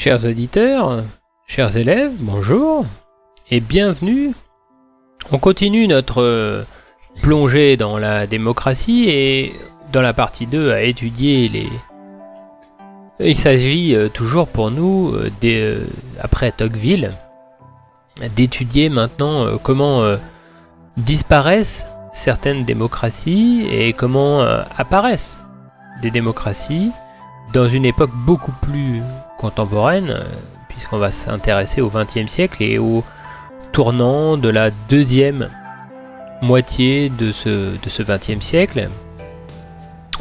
Chers auditeurs, chers élèves, bonjour et bienvenue. On continue notre plongée dans la démocratie et dans la partie 2 à étudier les... Il s'agit toujours pour nous, après Tocqueville, d'étudier maintenant comment disparaissent certaines démocraties et comment apparaissent des démocraties dans une époque beaucoup plus contemporaine, puisqu'on va s'intéresser au XXe siècle et au tournant de la deuxième moitié de ce XXe siècle.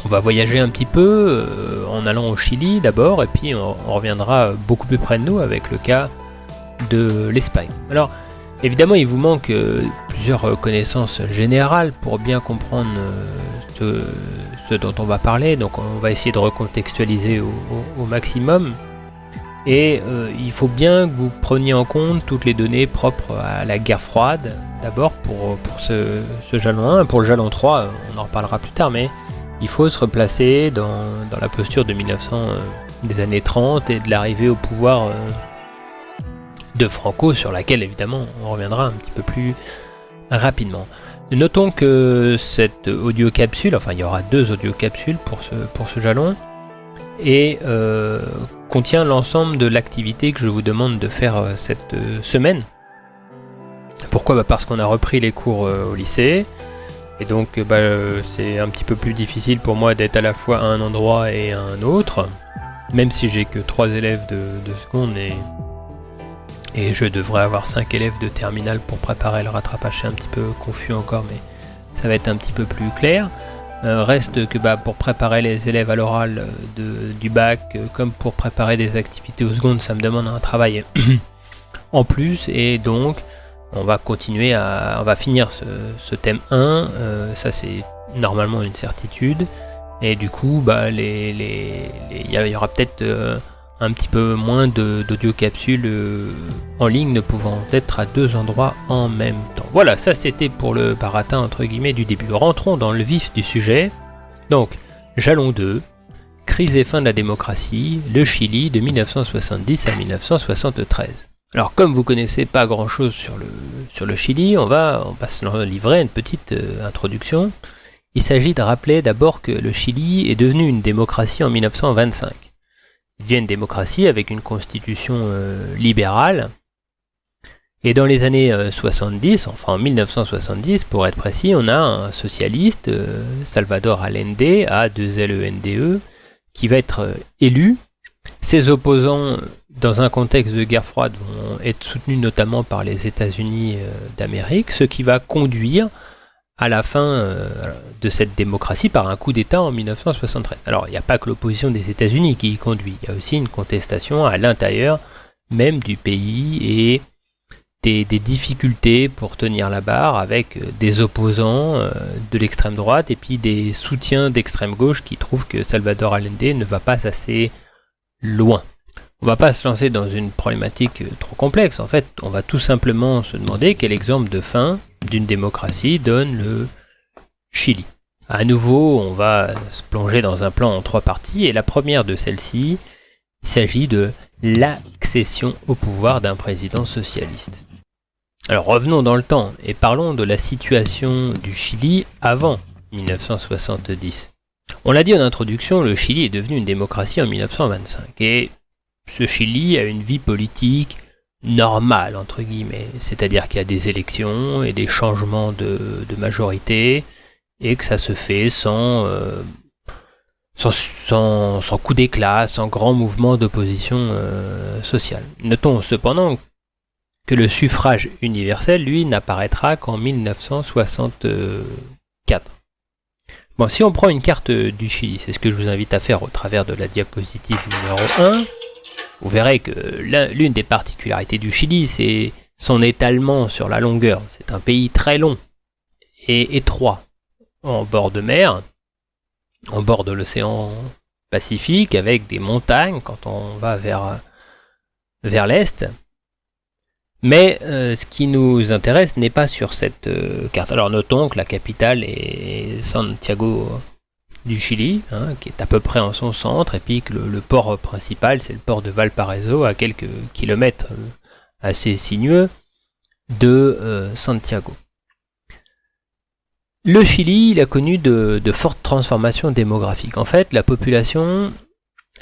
On va voyager un petit peu en allant au Chili d'abord, et puis on reviendra beaucoup plus près de nous avec le cas de l'Espagne. Alors, évidemment, il vous manque plusieurs connaissances générales pour bien comprendre ce dont on va parler, donc on va essayer de recontextualiser au maximum. Et il faut bien que vous preniez en compte toutes les données propres à la guerre froide, d'abord pour ce jalon 1, pour le jalon 3, on en reparlera plus tard, mais il faut se replacer dans la posture de 1900, des années 30 et de l'arrivée au pouvoir de Franco, sur laquelle évidemment on reviendra un petit peu plus rapidement. Notons que cette audio-capsule, enfin il y aura 2 audio-capsules pour ce jalon, et contient l'ensemble de l'activité que je vous demande de faire cette semaine. Pourquoi ? Parce qu'on a repris les cours au lycée, et donc c'est un petit peu plus difficile pour moi d'être à la fois à un endroit et à un autre, même si j'ai que 3 élèves de seconde et je devrais avoir 5 élèves de terminale pour préparer le rattrapage. C'est un petit peu confus encore, mais ça va être un petit peu plus clair. Reste que pour préparer les élèves à l'oral du bac, comme pour préparer des activités aux secondes, ça me demande un travail en plus, et donc on va continuer on va finir ce thème 1, ça c'est normalement une certitude, et du coup il y aura peut-être un petit peu moins d'audio-capsules en ligne, ne pouvant être à 2 endroits en même temps. Voilà, ça c'était pour le baratin entre guillemets du début. Rentrons dans le vif du sujet. Donc, jalon 2, crise et fin de la démocratie, le Chili de 1970 à 1973. Alors, comme vous connaissez pas grand chose sur le Chili, on va se livrer une petite introduction. Il s'agit de rappeler d'abord que le Chili est devenu une démocratie en 1925. Il devient une démocratie avec une constitution libérale. Et dans les années 70, enfin en 1970 pour être précis, on a un socialiste, Salvador Allende, A2LENDE, qui va être élu. Ses opposants, dans un contexte de guerre froide, vont être soutenus notamment par les États-Unis d'Amérique, ce qui va conduire à la fin de cette démocratie par un coup d'État en 1973. Alors, il n'y a pas que l'opposition des États-Unis qui y conduit, il y a aussi une contestation à l'intérieur même du pays et des difficultés pour tenir la barre avec des opposants de l'extrême droite et puis des soutiens d'extrême gauche qui trouvent que Salvador Allende ne va pas assez loin. On ne va pas se lancer dans une problématique trop complexe. En fait, on va tout simplement se demander quel exemple de fin d'une démocratie donne le Chili. À nouveau, on va se plonger dans un plan en 3 parties, et la première de celles-ci, il s'agit de l'accession au pouvoir d'un président socialiste. Alors revenons dans le temps et parlons de la situation du Chili avant 1970. On l'a dit en introduction, le Chili est devenu une démocratie en 1925, et ce Chili a une vie politique normale, entre guillemets, c'est-à-dire qu'il y a des élections et des changements de majorité, et que ça se fait sans coup d'éclat, sans grand mouvement d'opposition sociale. Notons cependant que le suffrage universel, lui, n'apparaîtra qu'en 1964. Bon, si on prend une carte du Chili, c'est ce que je vous invite à faire au travers de la diapositive numéro 1, vous verrez que l'une des particularités du Chili, c'est son étalement sur la longueur. C'est un pays très long et étroit, en bord de mer, en bord de l'océan Pacifique, avec des montagnes quand on va vers l'est. Mais ce qui nous intéresse n'est pas sur cette carte. Alors notons que la capitale est Santiago du Chili, qui est à peu près en son centre, et puis que le port principal, c'est le port de Valparaiso, à quelques kilomètres assez sinueux de Santiago. Le Chili, il a connu de fortes transformations démographiques. En fait, la population,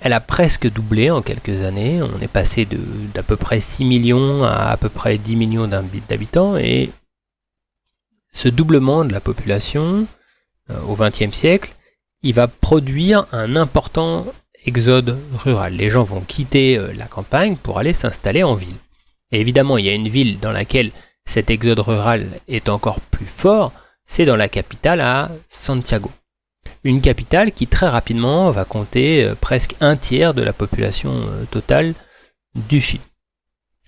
elle a presque doublé en quelques années. On est passé d'à peu près 6 millions à peu près 10 millions d'habitants, et ce doublement de la population au XXe siècle, il va produire un important exode rural. Les gens vont quitter la campagne pour aller s'installer en ville. Et évidemment, il y a une ville dans laquelle cet exode rural est encore plus fort, c'est dans la capitale à Santiago. Une capitale qui très rapidement va compter presque un tiers de la population totale du Chili.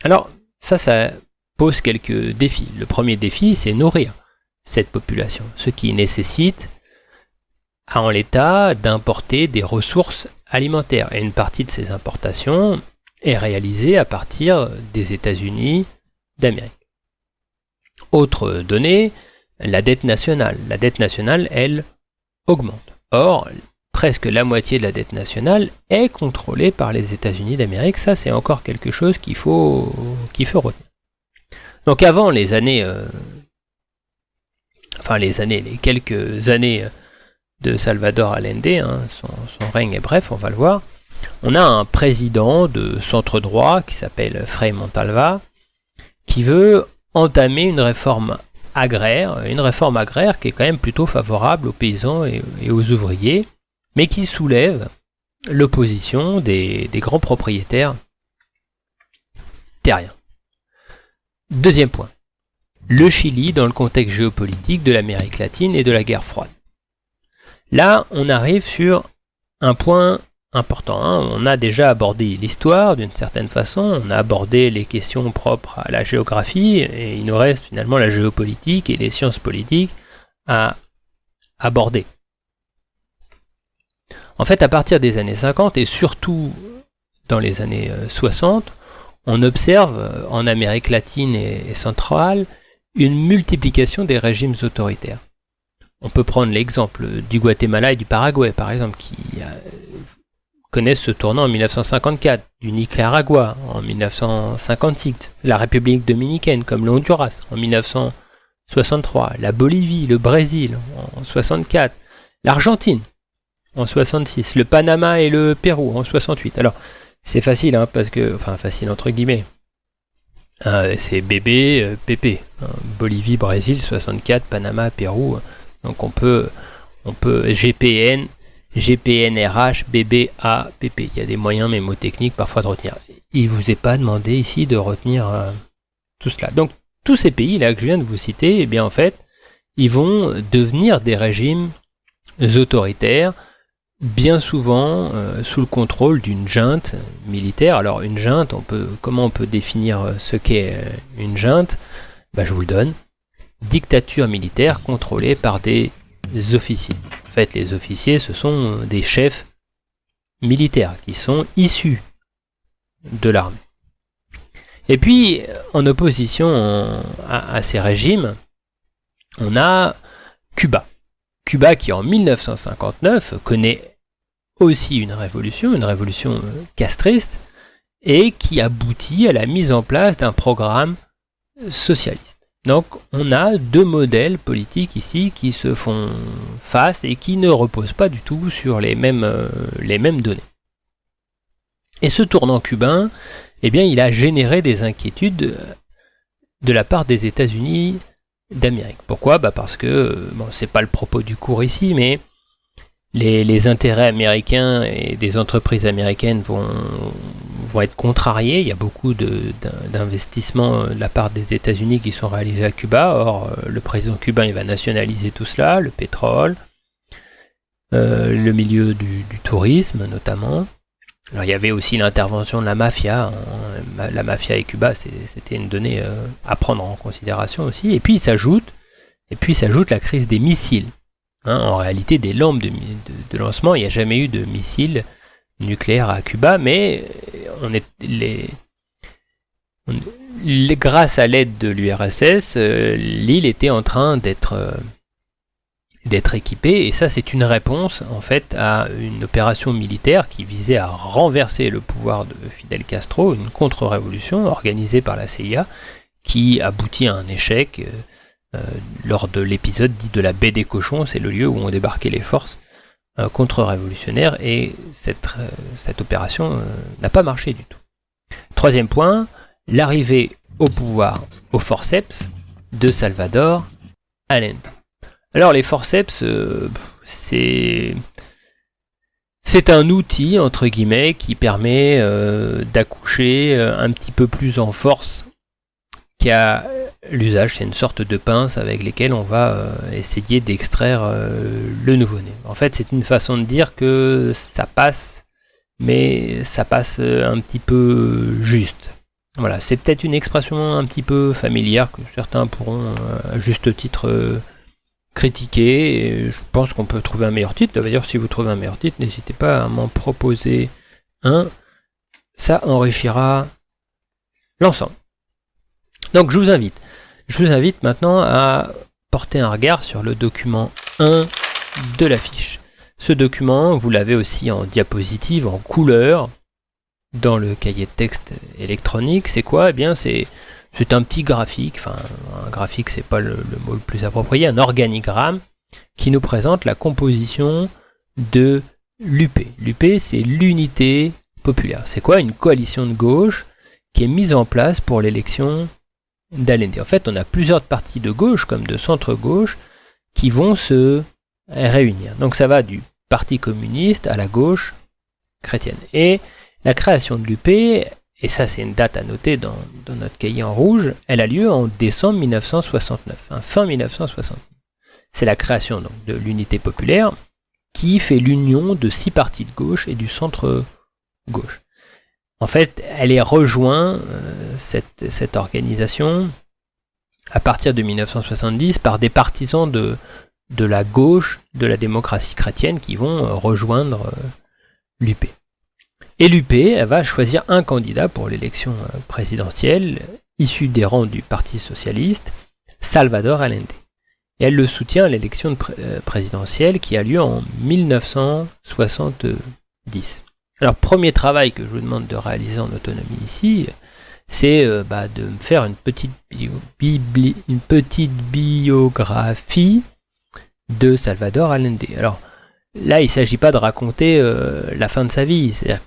Alors, ça pose quelques défis. Le premier défi, c'est nourrir cette population, ce qui nécessite en l'état d'importer des ressources alimentaires. Et une partie de ces importations est réalisée à partir des États-Unis d'Amérique. Autre donnée, la dette nationale. La dette nationale, elle, augmente. Or, presque la moitié de la dette nationale est contrôlée par les États-Unis d'Amérique. Ça, c'est encore quelque chose qu'il faut retenir. Donc avant les quelques années de Salvador Allende, son règne est bref, on va le voir, on a un président de centre droit qui s'appelle Frei Montalva, qui veut entamer une réforme agraire qui est quand même plutôt favorable aux paysans et aux ouvriers, mais qui soulève l'opposition des grands propriétaires terriens. Deuxième point, le Chili dans le contexte géopolitique de l'Amérique latine et de la guerre froide. Là, on arrive sur un point important. On a déjà abordé l'histoire d'une certaine façon, on a abordé les questions propres à la géographie, et il nous reste finalement la géopolitique et les sciences politiques à aborder. En fait, à partir des années 50 et surtout dans les années 60, on observe en Amérique latine et centrale une multiplication des régimes autoritaires. On peut prendre l'exemple du Guatemala et du Paraguay, par exemple, qui connaissent ce tournant en 1954, du Nicaragua en 1956, la République dominicaine comme le Honduras en 1963, la Bolivie, le Brésil en 64, l'Argentine en 66, le Panama et le Pérou en 68. Alors, c'est facile, parce que, facile entre guillemets. C'est BB, PP. Bolivie, Brésil, 64, Panama, Pérou. Donc on peut GPN, GPNRH, BB, A, PP. Il y a des moyens mémotechniques parfois de retenir. Il ne vous est pas demandé ici de retenir tout cela. Donc tous ces pays là que je viens de vous citer, eh bien en fait, ils vont devenir des régimes autoritaires, bien souvent sous le contrôle d'une junte militaire. Alors une junte, comment on peut définir ce qu'est une junte ? Je vous le donne. Dictature militaire contrôlée par des officiers. En fait, les officiers, ce sont des chefs militaires qui sont issus de l'armée. Et puis, en opposition à ces régimes, on a Cuba. Cuba qui, en 1959, connaît aussi une révolution castriste, et qui aboutit à la mise en place d'un programme socialiste. Donc on a deux modèles politiques ici qui se font face et qui ne reposent pas du tout sur les mêmes données. Et ce tournant cubain, il a généré des inquiétudes de la part des États-Unis d'Amérique. Pourquoi ? Parce que, c'est pas le propos du cours ici, mais les intérêts américains et des entreprises américaines vont être contrariés. Il y a beaucoup d'investissements de la part des États-Unis qui sont réalisés à Cuba. Or, le président cubain, il va nationaliser tout cela, le pétrole, le milieu du tourisme notamment. Alors, il y avait aussi l'intervention de la mafia. La mafia et Cuba, c'était une donnée à prendre en considération aussi. Et puis s'ajoute la crise des missiles. En réalité, des lampes de lancement, il n'y a jamais eu de missiles nucléaires à Cuba, mais grâce à l'aide de l'URSS, l'île était en train d'être d'être équipés, et ça c'est une réponse en fait à une opération militaire qui visait à renverser le pouvoir de Fidel Castro, une contre-révolution organisée par la CIA qui aboutit à un échec lors de l'épisode dit de la baie des cochons. C'est le lieu où ont débarqué les forces contre-révolutionnaires, et cette opération n'a pas marché du tout. Troisième point, l'arrivée au pouvoir au forceps de Salvador Allende. Alors les forceps, c'est un outil, entre guillemets, qui permet d'accoucher un petit peu plus en force qu'à l'usage. C'est une sorte de pince avec lesquelles on va essayer d'extraire le nouveau-né. En fait, c'est une façon de dire que ça passe, mais ça passe un petit peu juste. Voilà, c'est peut-être une expression un petit peu familière que certains pourront à juste titre critiquer, et je pense qu'on peut trouver un meilleur titre. D'ailleurs, si vous trouvez un meilleur titre, n'hésitez pas à m'en proposer un. Ça enrichira l'ensemble. Donc je vous invite maintenant à porter un regard sur le document 1 de la fiche. Ce document, vous l'avez aussi en diapositive, en couleur, dans le cahier de texte électronique. C'est quoi? Eh bien, c'est un petit graphique, enfin un graphique c'est pas le mot le plus approprié, un organigramme qui nous présente la composition de l'UP. L'UP, c'est l'unité populaire. C'est quoi? Une coalition de gauche qui est mise en place pour l'élection d'Allende. En fait, on a plusieurs partis de gauche comme de centre-gauche qui vont se réunir. Donc ça va du Parti communiste à la gauche chrétienne. Et la création de l'UP, et ça c'est une date à noter dans notre cahier en rouge, elle a lieu en décembre 1969, fin 1969. C'est la création donc de l'unité populaire qui fait l'union de 6 partis de gauche et du centre-gauche. En fait, elle est rejointe, cette organisation, à partir de 1970, par des partisans de la gauche, de la démocratie chrétienne, qui vont rejoindre l'UP. Et l'UP, elle va choisir un candidat pour l'élection présidentielle, issu des rangs du Parti socialiste, Salvador Allende. Et elle le soutient à l'élection présidentielle qui a lieu en 1970. Alors, premier travail que je vous demande de réaliser en autonomie ici, c'est de me faire une petite biographie de Salvador Allende. Alors, là, il ne s'agit pas de raconter la fin de sa vie, c'est-à-dire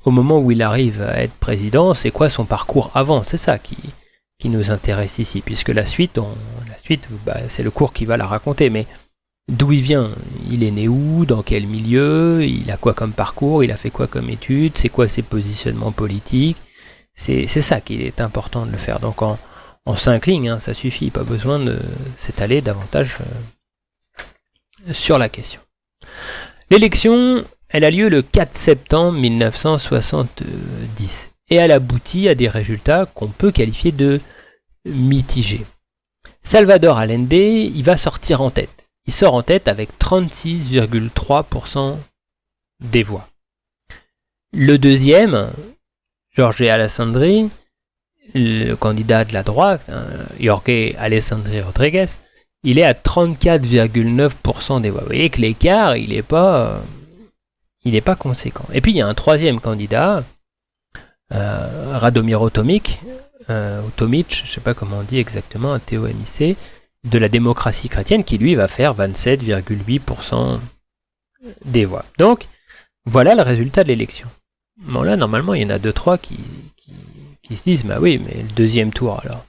au moment où il arrive à être président, c'est quoi son parcours avant? C'est ça qui nous intéresse ici, puisque la suite, c'est le cours qui va la raconter. Mais d'où il vient? Il est né où? Dans quel milieu? Il a quoi comme parcours? Il a fait quoi comme études? C'est quoi ses positionnements politiques? C'est ça qui est important de le faire. Donc en 5 lignes, ça suffit, pas besoin de s'étaler davantage sur la question. L'élection, elle a lieu le 4 septembre 1970 et elle aboutit à des résultats qu'on peut qualifier de mitigés. Salvador Allende, il va sortir en tête. Il sort en tête avec 36,3% des voix. Le deuxième, Jorge Alessandri, le candidat de la droite, Jorge Alessandri Rodríguez, il est à 34,9% des voix. Vous voyez que l'écart, il n'est pas conséquent. Et puis il y a un troisième candidat, Radomiro Tomic, ou Tomic, je ne sais pas comment on dit exactement, TOMIC, de la démocratie chrétienne, qui lui va faire 27,8% des voix. Donc, voilà le résultat de l'élection. Bon là, normalement, il y en a 2-3 qui se disent, bah oui, mais le deuxième tour alors.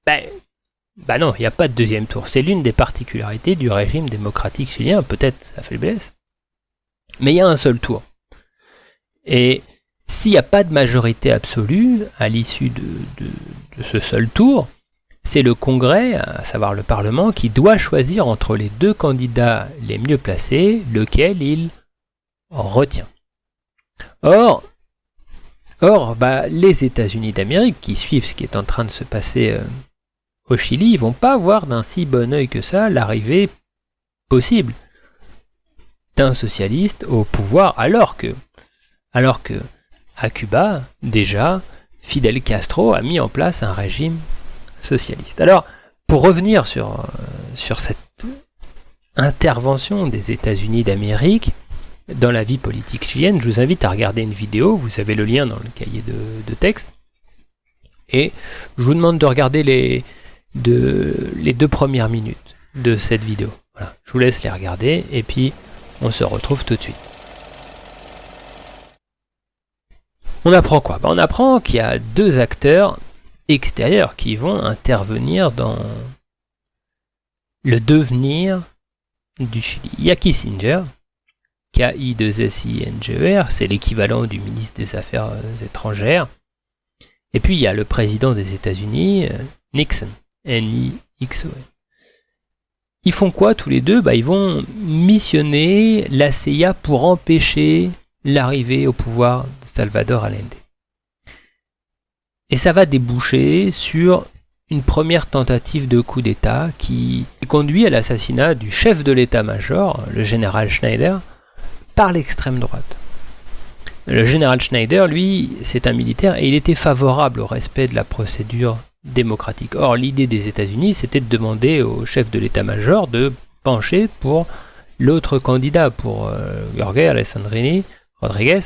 Bah non, il n'y a pas de deuxième tour. C'est l'une des particularités du régime démocratique chilien, peut-être sa faiblesse, mais il y a un seul tour. Et s'il n'y a pas de majorité absolue à l'issue de ce seul tour, c'est le Congrès, à savoir le Parlement, qui doit choisir entre les deux candidats les mieux placés, lequel il retient. Or, les États-Unis d'Amérique, qui suivent ce qui est en train de se passer au Chili, ils vont pas voir d'un si bon œil que ça l'arrivée possible d'un socialiste au pouvoir, alors que à Cuba, déjà, Fidel Castro a mis en place un régime socialiste. Alors, pour revenir sur cette intervention des États-Unis d'Amérique dans la vie politique chilienne. Je vous invite à regarder une vidéo, vous avez le lien dans le cahier de texte. Et je vous demande de regarder les 2 premières minutes de cette vidéo. Voilà, je vous laisse les regarder et puis on se retrouve tout de suite. On apprend quoi? On apprend qu'il y a 2 acteurs extérieurs qui vont intervenir dans le devenir du Chili. Il y a Kissinger, K-I-2-S-I-N-G-E-R, c'est l'équivalent du ministre des Affaires étrangères. Et puis il y a le président des États-Unis, Nixon, N-I-X-O-N. Ils font quoi tous les deux? Ils vont missionner la CIA pour empêcher l'arrivée au pouvoir de Salvador Allende. Et ça va déboucher sur une première tentative de coup d'État qui conduit à l'assassinat du chef de l'état-major, le général Schneider, par l'extrême droite. Le général Schneider, lui, c'est un militaire et il était favorable au respect de la procédure démocratique. Or, l'idée des États-Unis, c'était de demander au chef de l'état-major de pencher pour l'autre candidat, pour Jorge Alessandrini Rodriguez,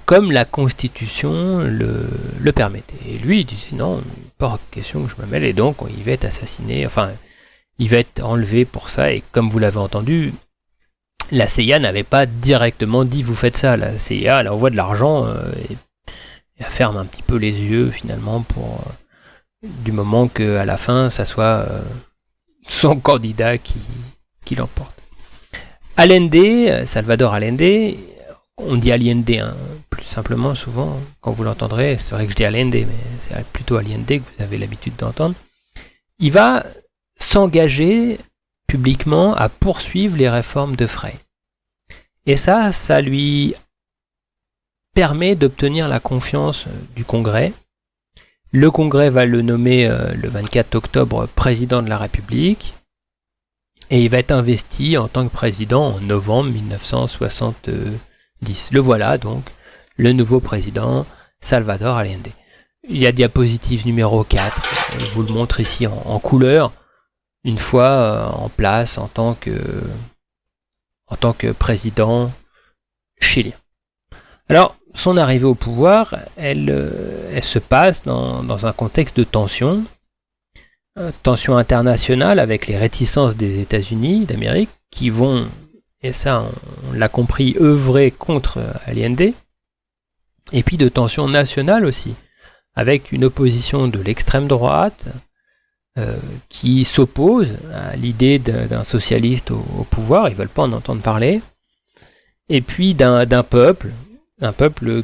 comme la Constitution le permettait. Et lui, il disait non, pas question que je me mêle, et donc il va être assassiné, enfin, il va être enlevé pour ça, et comme vous l'avez entendu, la CIA n'avait pas directement dit vous faites ça. La CIA, elle envoie de l'argent et elle ferme un petit peu les yeux finalement pour du moment qu'à la fin ça soit son candidat qui l'emporte. Allende, Salvador Allende, on dit Allende plus simplement souvent quand vous l'entendrez, c'est vrai que je dis Allende mais c'est plutôt Allende que vous avez l'habitude d'entendre. Il va s'engager publiquement à poursuivre les réformes de Frey. Et ça lui permet d'obtenir la confiance du Congrès. Le Congrès va le nommer le 24 octobre président de la République et il va être investi en tant que président en novembre 1970. Le voilà donc, le nouveau président Salvador Allende. Il y a diapositive numéro 4, je vous le montre ici en couleur. Une fois en place en tant que président chilien. Alors, son arrivée au pouvoir, elle se passe dans un contexte de tension internationale avec les réticences des États-Unis d'Amérique qui vont, et ça on l'a compris, œuvrer contre Allende, et puis de tension nationale aussi, avec une opposition de l'extrême droite, qui s'opposent à l'idée d'un socialiste au pouvoir, ils ne veulent pas en entendre parler, et puis d'un peuple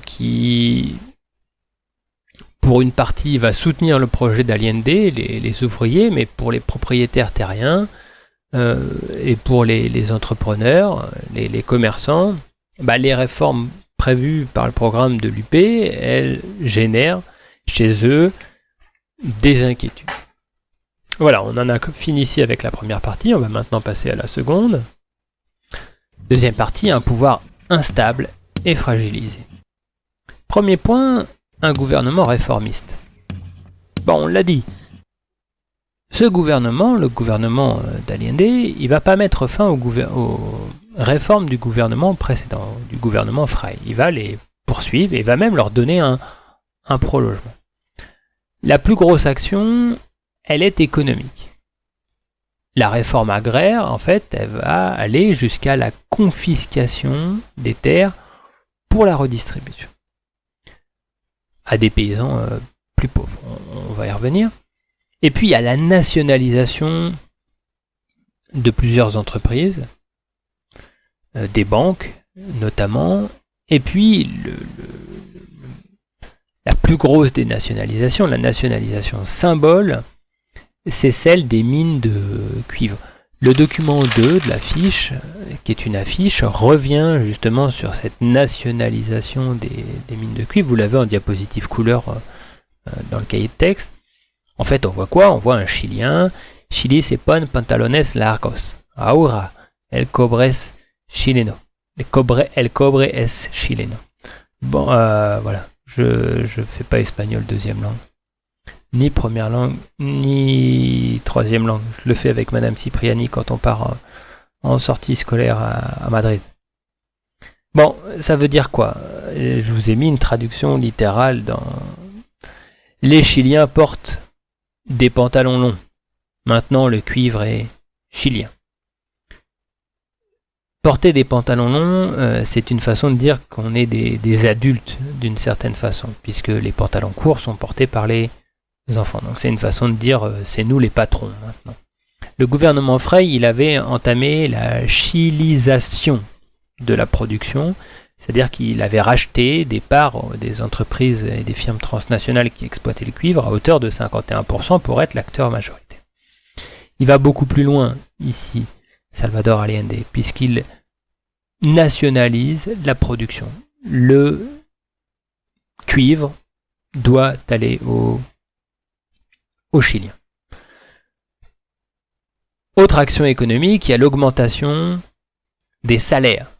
qui, pour une partie, va soutenir le projet d'Allende, les ouvriers, mais pour les propriétaires terriens et pour les entrepreneurs, les commerçants, les réformes prévues par le programme de l'UP, elles génèrent chez eux des inquiétudes. Voilà, on en a fini ici avec la première partie, on va maintenant passer à la seconde. Deuxième partie, un pouvoir instable et fragilisé. Premier point, un gouvernement réformiste. Bon, on l'a dit, ce gouvernement, le gouvernement d'Allende, il ne va pas mettre fin aux réformes du gouvernement précédent, du gouvernement Frey. Il va les poursuivre et va même leur donner un prolongement. La plus grosse action, elle est économique. La réforme agraire, en fait, elle va aller jusqu'à la confiscation des terres pour la redistribution à des paysans plus pauvres. On va y revenir. Et puis, il y a la nationalisation de plusieurs entreprises, des banques notamment, et puis la plus grosse des nationalisations, la nationalisation symbole, c'est celle des mines de cuivre. Le document 2 de la fiche, qui est une affiche, revient justement sur cette nationalisation des mines de cuivre. Vous l'avez en diapositive couleur dans le cahier de texte. En fait, on voit quoi? On voit un Chilien. Chili se pone pantalones largos. Ahora, el cobre es chileno. El cobre es chileno. Bon, voilà. Je fais pas espagnol deuxième langue. Ni première langue, ni troisième langue. Je le fais avec Madame Cipriani quand on part en sortie scolaire à Madrid. Bon, ça veut dire quoi? Je vous ai mis une traduction littérale dans... Les Chiliens portent des pantalons longs. Maintenant, le cuivre est chilien. Porter des pantalons longs, c'est une façon de dire qu'on est des adultes d'une certaine façon, puisque les pantalons courts sont portés par les enfants. Donc c'est une façon de dire c'est nous les patrons maintenant. Le gouvernement Frey, il avait entamé la chilisation de la production, c'est-à-dire qu'il avait racheté des parts des entreprises et des firmes transnationales qui exploitaient le cuivre à hauteur de 51% pour être l'acteur majoritaire. Il va beaucoup plus loin ici, Salvador Allende, puisqu'il nationalise la production. Le cuivre doit aller aux Chiliens. Autre action économique, il y a l'augmentation des salaires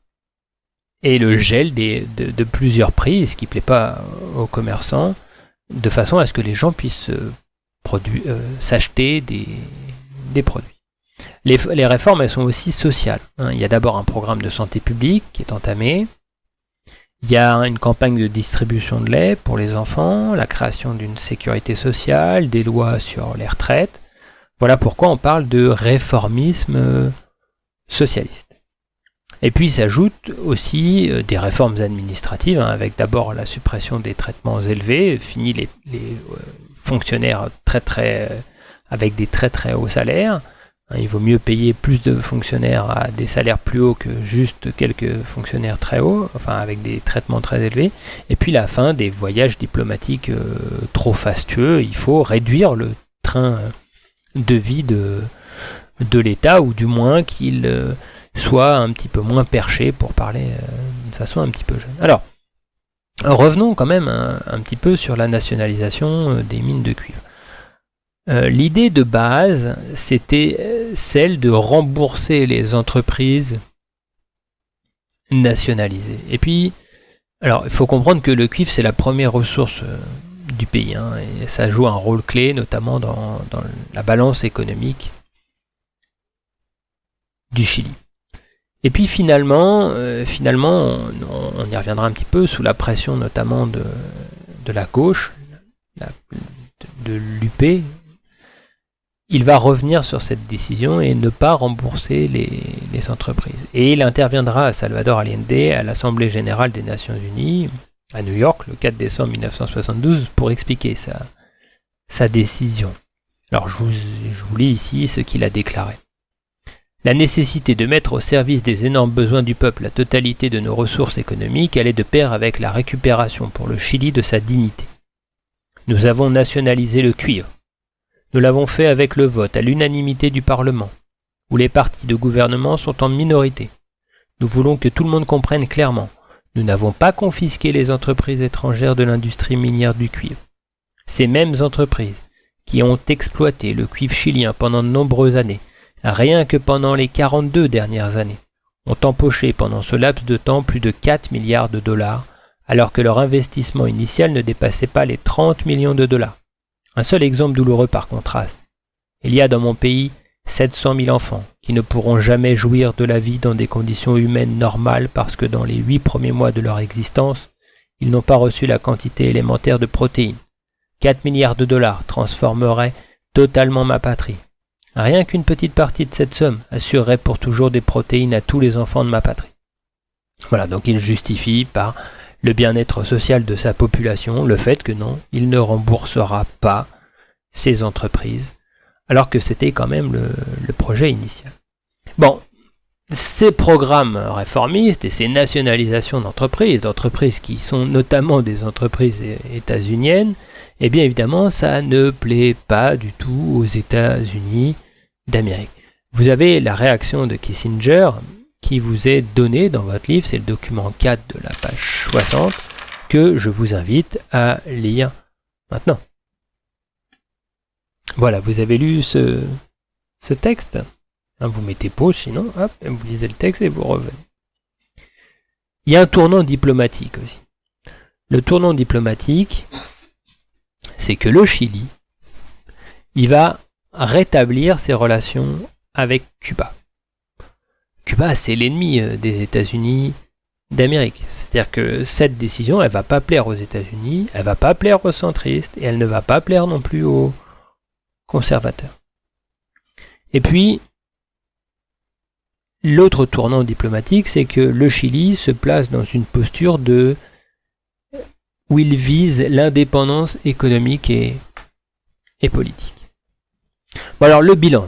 et le gel de plusieurs prix, ce qui ne plaît pas aux commerçants, de façon à ce que les gens puissent s'acheter des produits. Les réformes, elles sont aussi sociales. Il y a d'abord un programme de santé publique qui est entamé. Il y a une campagne de distribution de lait pour les enfants, la création d'une sécurité sociale, des lois sur les retraites. Voilà pourquoi on parle de réformisme socialiste. Et puis s'ajoutent aussi des réformes administratives, avec d'abord la suppression des traitements élevés, fini les fonctionnaires avec des très hauts salaires. Il vaut mieux payer plus de fonctionnaires à des salaires plus hauts que juste quelques fonctionnaires très hauts, enfin avec des traitements très élevés. Et puis la fin des voyages diplomatiques trop fastueux. Il faut réduire le train de vie de l'État, ou du moins qu'il soit un petit peu moins perché, pour parler d'une façon un petit peu jeune. Alors, revenons quand même un petit peu sur la nationalisation des mines de cuivre. L'idée de base, c'était celle de rembourser les entreprises nationalisées. Et puis, alors, il faut comprendre que le cuivre, c'est la première ressource du pays, et ça joue un rôle clé, notamment dans la balance économique du Chili. Et puis finalement, on y reviendra un petit peu, sous la pression notamment de la gauche, de l'UP, il va revenir sur cette décision et ne pas rembourser les entreprises. Et il interviendra à Salvador Allende à l'Assemblée Générale des Nations Unies, à New York, le 4 décembre 1972, pour expliquer sa décision. Alors je vous lis ici ce qu'il a déclaré. La nécessité de mettre au service des énormes besoins du peuple la totalité de nos ressources économiques allait de pair avec la récupération pour le Chili de sa dignité. Nous avons nationalisé le cuivre. Nous l'avons fait avec le vote à l'unanimité du Parlement, où les partis de gouvernement sont en minorité. Nous voulons que tout le monde comprenne clairement. Nous n'avons pas confisqué les entreprises étrangères de l'industrie minière du cuivre. Ces mêmes entreprises, qui ont exploité le cuivre chilien pendant de nombreuses années, rien que pendant les 42 dernières années, ont empoché pendant ce laps de temps plus de 4 milliards de dollars, alors que leur investissement initial ne dépassait pas les 30 millions de dollars. Un seul exemple douloureux par contraste. Il y a dans mon pays 700 000 enfants qui ne pourront jamais jouir de la vie dans des conditions humaines normales parce que dans les 8 premiers mois de leur existence, ils n'ont pas reçu la quantité élémentaire de protéines. 4 milliards de dollars transformeraient totalement ma patrie. Rien qu'une petite partie de cette somme assurerait pour toujours des protéines à tous les enfants de ma patrie. Voilà, donc il justifie par le bien-être social de sa population le fait que non, il ne remboursera pas ces entreprises, alors que c'était quand même le projet initial. Bon, ces programmes réformistes et ces nationalisations d'entreprises qui sont notamment des entreprises états-uniennes, eh bien évidemment, ça ne plaît pas du tout aux États-Unis d'Amérique. Vous avez la réaction de Kissinger qui vous est donnée dans votre livre, c'est le document 4 de la page 60, que je vous invite à lire maintenant. Voilà, vous avez lu ce texte. Vous mettez pause, sinon, hop, vous lisez le texte et vous revenez. Il y a un tournant diplomatique aussi. Le tournant diplomatique, c'est que le Chili, il va rétablir ses relations avec Cuba. Cuba, c'est l'ennemi des États-Unis d'Amérique. C'est-à-dire que cette décision, elle va pas plaire aux États-Unis, elle va pas plaire aux centristes, et elle ne va pas plaire non plus aux conservateurs. Et puis, l'autre tournant diplomatique, c'est que le Chili se place dans une posture où il vise l'indépendance économique et politique. Bon, alors, le bilan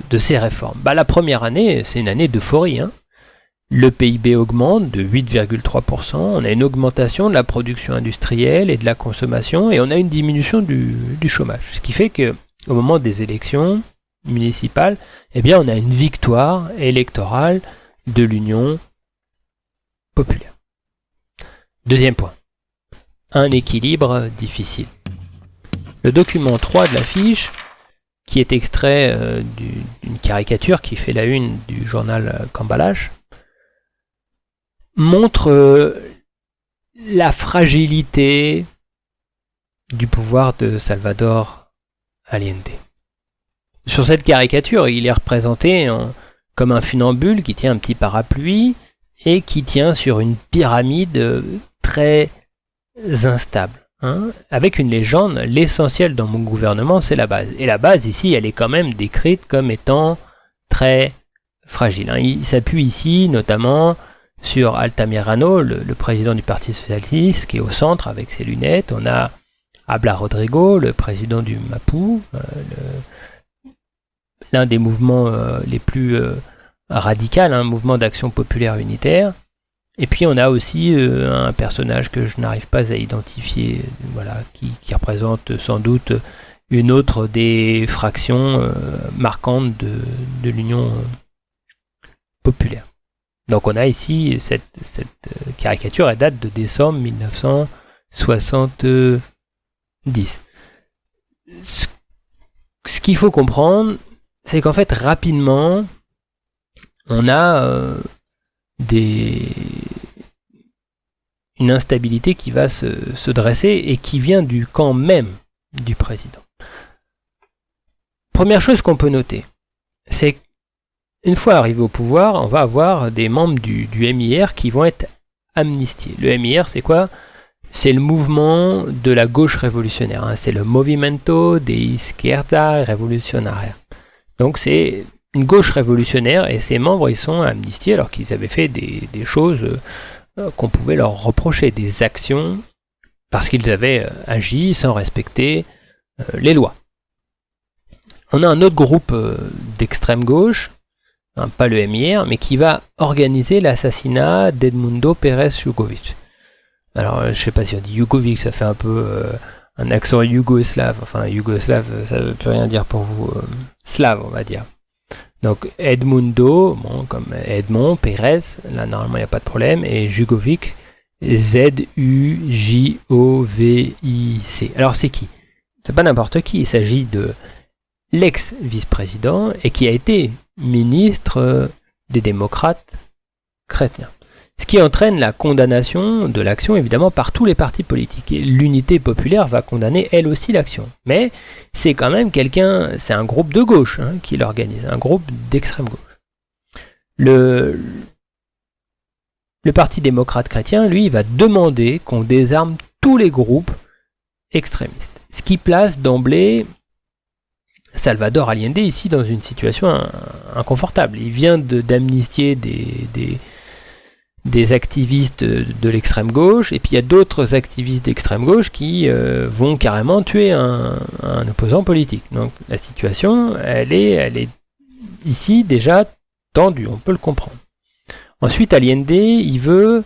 de ces réformes. La première année, c'est une année d'euphorie. Le PIB augmente de 8,3%, on a une augmentation de la production industrielle et de la consommation, et on a une diminution du chômage. Ce qui fait que au moment des élections municipales, on a une victoire électorale de l'Union populaire. Deuxième point, un équilibre difficile. Le document 3 de la fiche, qui est extrait d'une caricature qui fait la une du journal Cambalache, montre la fragilité du pouvoir de Salvador Allende. Sur cette caricature, il est représenté comme un funambule qui tient un petit parapluie et qui tient sur une pyramide très instable. Avec une légende, l'essentiel dans mon gouvernement, c'est la base. Et la base, ici, elle est quand même décrite comme étant très fragile. Il s'appuie ici, notamment, sur Altamirano, le président du Parti Socialiste, qui est au centre avec ses lunettes. On a Habla Rodrigo, le président du MAPU, l'un des mouvements les plus radicaux, un mouvement d'action populaire unitaire. Et puis on a aussi un personnage que je n'arrive pas à identifier, qui représente sans doute une autre des fractions marquantes de l'Union populaire. Donc on a ici cette caricature, elle date de décembre 1970. Ce qu'il faut comprendre, c'est qu'en fait rapidement, on a une instabilité qui va se dresser et qui vient du camp même du président. Première chose qu'on peut noter, c'est qu'une fois arrivé au pouvoir, on va avoir des membres du MIR qui vont être amnistiés. Le MIR, c'est quoi? C'est le mouvement de la gauche révolutionnaire. C'est le Movimento de Izquierda Revolucionaria. Donc c'est une gauche révolutionnaire et ses membres ils sont amnistiés alors qu'ils avaient fait des choses qu'on pouvait leur reprocher, des actions parce qu'ils avaient agi sans respecter les lois. On a un autre groupe d'extrême gauche, pas le MIR, mais qui va organiser l'assassinat d'Edmundo Pérez Jugovic. Alors je ne sais pas si on dit Jugovic, ça fait un peu un accent yougoslave, enfin yougoslave ça ne veut plus rien dire pour vous, slave on va dire. Donc Edmundo, comme Edmond, Pérez, là normalement il n'y a pas de problème, et Jugovic, Z-U-J-O-V-I-C. Alors c'est qui? C'est pas n'importe qui, il s'agit de l'ex-vice-président et qui a été ministre des démocrates chrétiens. Ce qui entraîne la condamnation de l'action évidemment par tous les partis politiques. Et l'Unité populaire va condamner elle aussi l'action. Mais c'est quand même c'est un groupe de gauche qui l'organise, un groupe d'extrême gauche. Le Parti démocrate chrétien, lui, va demander qu'on désarme tous les groupes extrémistes. Ce qui place d'emblée Salvador Allende ici dans une situation inconfortable. Il vient d'amnistier des activistes de l'extrême gauche, et puis il y a d'autres activistes d'extrême gauche qui vont carrément tuer un opposant politique. Donc la situation, elle est ici déjà tendue, on peut le comprendre. Ensuite, Allende, il veut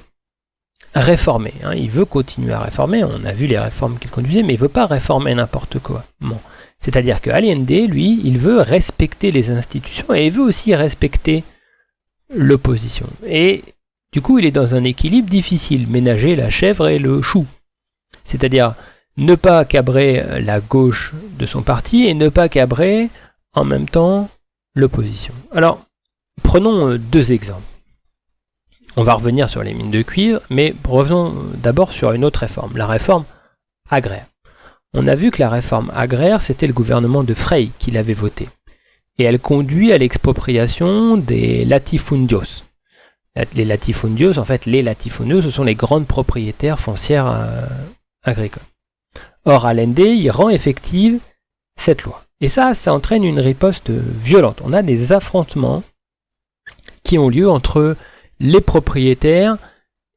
réformer, il veut continuer à réformer, on a vu les réformes qu'il conduisait, mais il ne veut pas réformer n'importe quoi. Bon. C'est-à-dire que Allende, lui, il veut respecter les institutions, et il veut aussi respecter l'opposition. Et du coup, il est dans un équilibre difficile, ménager la chèvre et le chou. C'est-à-dire ne pas cabrer la gauche de son parti et ne pas cabrer en même temps l'opposition. Alors, prenons deux exemples. On va revenir sur les mines de cuivre, mais revenons d'abord sur une autre réforme, la réforme agraire. On a vu que la réforme agraire, c'était le gouvernement de Frei qui l'avait votée. et elle conduit à l'expropriation des latifundios. Les latifundios, en fait, ce sont les grandes propriétaires foncières agricoles. Or, Allende, il rend effective cette loi. Et ça entraîne une riposte violente. On a des affrontements qui ont lieu entre les propriétaires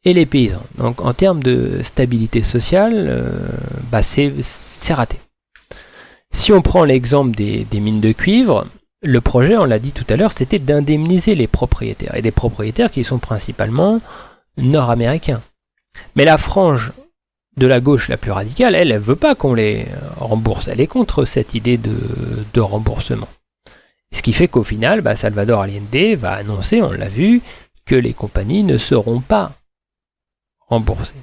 et les paysans. Donc, en termes de stabilité sociale, c'est raté. Si on prend l'exemple des mines de cuivre, le projet, on l'a dit tout à l'heure, c'était d'indemniser les propriétaires, et des propriétaires qui sont principalement nord-américains. Mais la frange de la gauche la plus radicale, elle veut pas qu'on les rembourse, elle est contre cette idée de remboursement. Ce qui fait qu'au final, Salvador Allende va annoncer, on l'a vu, que les compagnies ne seront pas remboursées.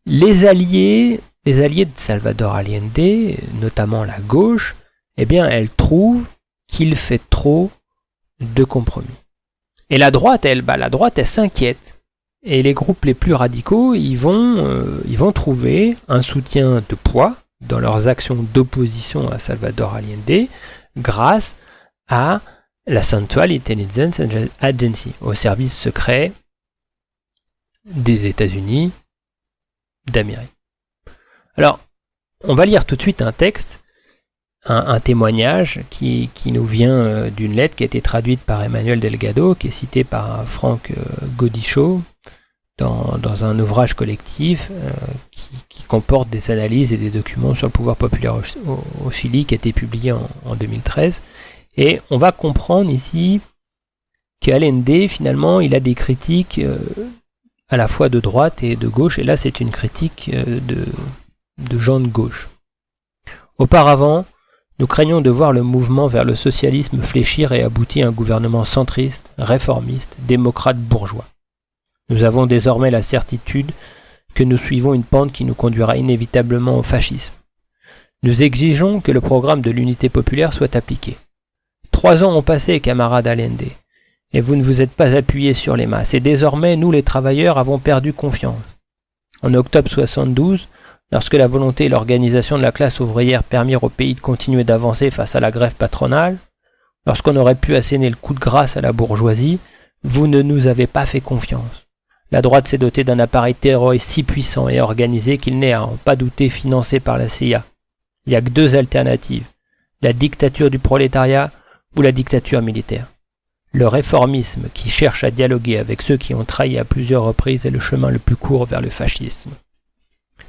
Les alliés de Salvador Allende, notamment la gauche, eh bien, elle trouve qu'il fait trop de compromis. Et la droite, elle s'inquiète. Et les groupes les plus radicaux, ils vont trouver un soutien de poids dans leurs actions d'opposition à Salvador Allende grâce à la Central Intelligence Agency, au service secret des États-Unis d'Amérique. Alors, on va lire tout de suite un texte, un témoignage qui nous vient d'une lettre qui a été traduite par Emmanuel Delgado, qui est cité par Franck Godichaud dans un ouvrage collectif qui comporte des analyses et des documents sur le pouvoir populaire au Chili, qui a été publié en 2013. Et on va comprendre ici qu'Allende, finalement, il a des critiques à la fois de droite et de gauche, et là c'est une critique de gens de gauche. Auparavant, nous craignons de voir le mouvement vers le socialisme fléchir et aboutir à un gouvernement centriste, réformiste, démocrate bourgeois. Nous avons désormais la certitude que nous suivons une pente qui nous conduira inévitablement au fascisme. Nous exigeons que le programme de l'unité populaire soit appliqué. 3 ans ont passé, camarade Allende, et vous ne vous êtes pas appuyé sur les masses, et désormais, nous les travailleurs avons perdu confiance. En octobre 72, lorsque la volonté et l'organisation de la classe ouvrière permirent au pays de continuer d'avancer face à la grève patronale, lorsqu'on aurait pu asséner le coup de grâce à la bourgeoisie, vous ne nous avez pas fait confiance. La droite s'est dotée d'un appareil terroriste si puissant et organisé qu'il n'est à en pas douter financé par la CIA. Il n'y a que 2 alternatives, la dictature du prolétariat ou la dictature militaire. Le réformisme qui cherche à dialoguer avec ceux qui ont trahi à plusieurs reprises est le chemin le plus court vers le fascisme.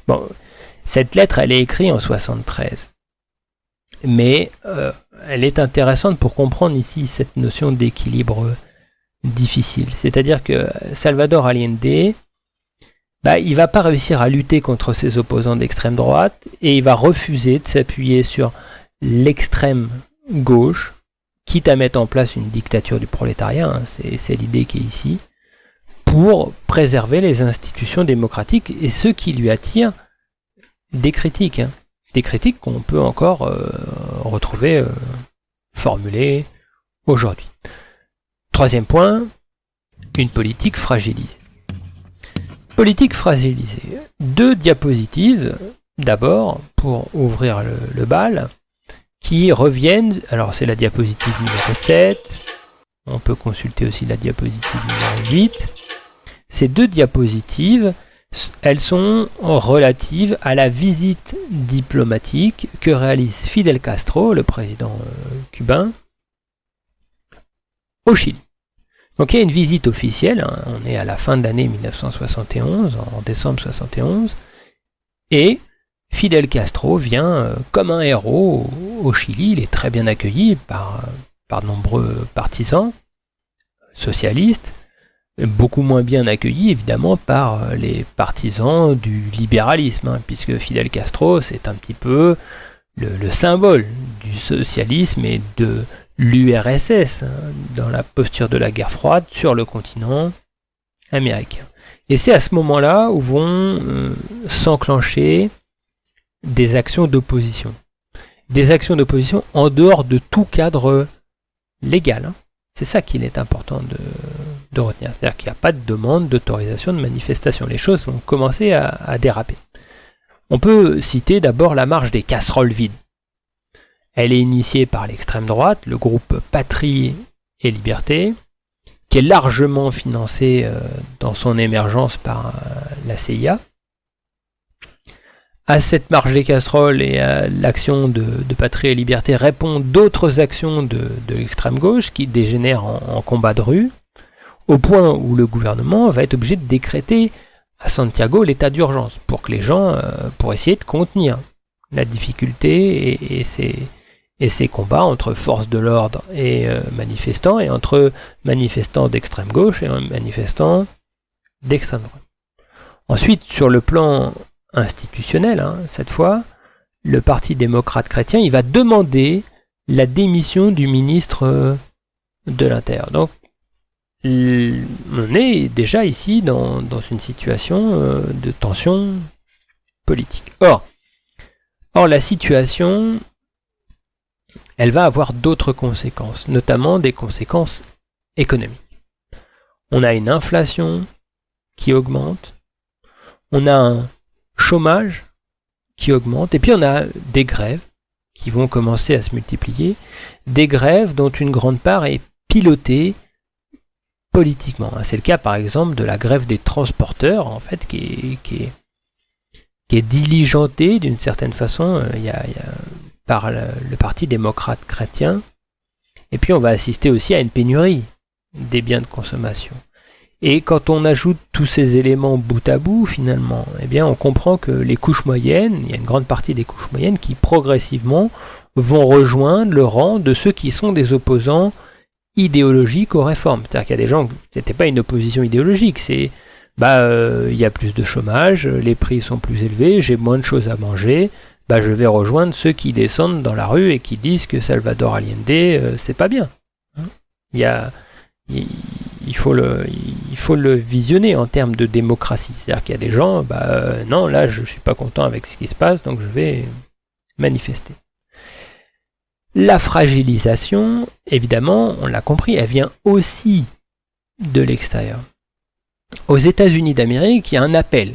Bon, cette lettre, elle est écrite en 73. Mais elle est intéressante pour comprendre ici cette notion d'équilibre difficile. C'est-à-dire que Salvador Allende, il va pas réussir à lutter contre ses opposants d'extrême droite et il va refuser de s'appuyer sur l'extrême gauche, quitte à mettre en place une dictature du prolétariat, c'est l'idée qui est ici, pour préserver les institutions démocratiques et ce qui lui attire des critiques. Des critiques qu'on peut encore retrouver formulées aujourd'hui. 3e point, une politique fragilisée. Politique fragilisée. 2 diapositives, d'abord, pour ouvrir le bal, qui reviennent, alors c'est la diapositive numéro 7, on peut consulter aussi la diapositive numéro 8. Ces 2 diapositives, elles sont relatives à la visite diplomatique que réalise Fidel Castro, le président cubain, au Chili. Donc il y a une visite officielle, on est à la fin de l'année 1971, en décembre 71, et Fidel Castro vient comme un héros au Chili, il est très bien accueilli par de nombreux partisans socialistes, beaucoup moins bien accueilli évidemment par les partisans du libéralisme, puisque Fidel Castro c'est un petit peu le symbole du socialisme et de l'URSS dans la posture de la guerre froide sur le continent américain. Et c'est à ce moment-là où vont s'enclencher des actions d'opposition. Des actions d'opposition en dehors de tout cadre légal. C'est ça qu'il est important de retenir. C'est-à-dire qu'il n'y a pas de demande d'autorisation de manifestation. Les choses vont commencer à déraper. On peut citer d'abord la marche des casseroles vides. Elle est initiée par l'extrême droite, le groupe Patrie et Liberté, qui est largement financé dans son émergence par la CIA. À cette marche des casseroles et à l'action de Patrie et Liberté répondent d'autres actions de l'extrême gauche qui dégénèrent en combat de rue, au point où le gouvernement va être obligé de décréter à Santiago l'état d'urgence pour que les gens, pour essayer de contenir la difficulté et ces combats entre forces de l'ordre et manifestants, et entre manifestants d'extrême gauche et manifestants d'extrême droite. Ensuite, sur le plan institutionnel, cette fois, le Parti démocrate chrétien, il va demander la démission du ministre de l'Intérieur. Donc, on est déjà ici dans une situation de tension politique. Or, la situation, elle va avoir d'autres conséquences, notamment des conséquences économiques. On a une inflation qui augmente, on a un chômage qui augmente, et puis on a des grèves qui vont commencer à se multiplier, des grèves dont une grande part est pilotée politiquement. C'est le cas par exemple de la grève des transporteurs, en fait, qui est diligentée d'une certaine façon par le Parti démocrate chrétien, et puis on va assister aussi à une pénurie des biens de consommation. Et quand on ajoute tous ces éléments bout à bout, finalement, eh bien, on comprend que les couches moyennes, il y a une grande partie des couches moyennes qui progressivement vont rejoindre le rang de ceux qui sont des opposants idéologiques aux réformes. C'est-à-dire qu'il y a des gens, c'était pas une opposition idéologique, c'est il y a plus de chômage, les prix sont plus élevés, j'ai moins de choses à manger, je vais rejoindre ceux qui descendent dans la rue et qui disent que Salvador Allende, c'est pas bien. Il faut le visionner en termes de démocratie. C'est-à-dire qu'il y a des gens, non, là je suis pas content avec ce qui se passe, donc je vais manifester. La fragilisation, évidemment, on l'a compris, elle vient aussi de l'extérieur. Aux États-Unis d'Amérique, il y a un appel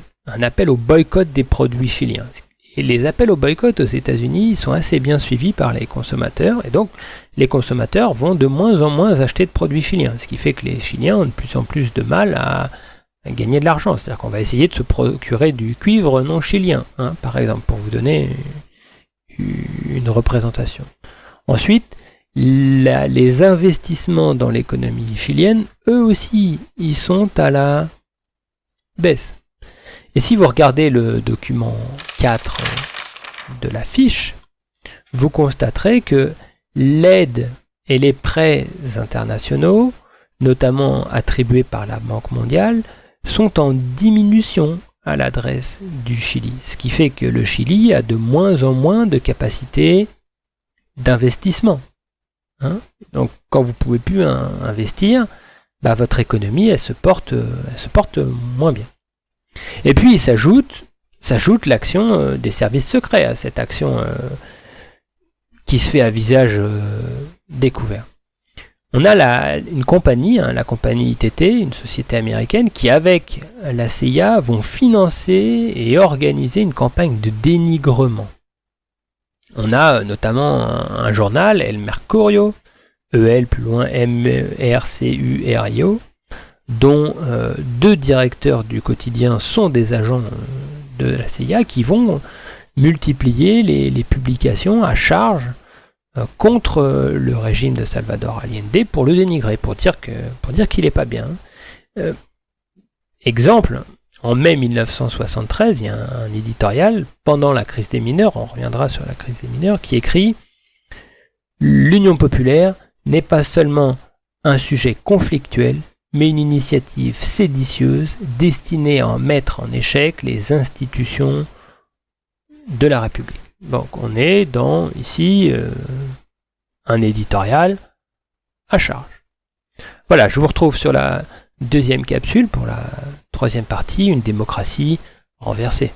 au boycott des produits chiliens. Et les appels au boycott aux États-Unis sont assez bien suivis par les consommateurs, et donc les consommateurs vont de moins en moins acheter de produits chiliens, ce qui fait que les Chiliens ont de plus en plus de mal à gagner de l'argent. C'est-à-dire qu'on va essayer de se procurer du cuivre non chilien, par exemple, pour vous donner une représentation. Ensuite, les investissements dans l'économie chilienne, eux aussi, ils sont à la baisse. Et si vous regardez le document 4 de la fiche, vous constaterez que l'aide et les prêts internationaux, notamment attribués par la Banque mondiale, sont en diminution à l'adresse du Chili. Ce qui fait que le Chili a de moins en moins de capacité d'investissement. Donc quand vous ne pouvez plus investir, votre économie elle se porte moins bien. Et puis s'ajoute l'action des services secrets à cette action qui se fait à visage découvert. On a une compagnie, la compagnie ITT, une société américaine, qui avec la CIA vont financer et organiser une campagne de dénigrement. On a notamment un journal, El Mercurio, EL plus loin MERCURIO, dont 2 directeurs du quotidien sont des agents de la CIA qui vont multiplier les publications à charge contre le régime de Salvador Allende pour le dénigrer, pour dire qu'il n'est pas bien. Exemple, en mai 1973, il y a un éditorial pendant la crise des mineurs, on reviendra sur la crise des mineurs, qui écrit « L'Union populaire n'est pas seulement un sujet conflictuel, mais une initiative séditieuse destinée à en mettre en échec les institutions de la République. » Donc on est dans, ici, un éditorial à charge. Voilà, je vous retrouve sur la deuxième capsule pour la troisième partie, une démocratie renversée.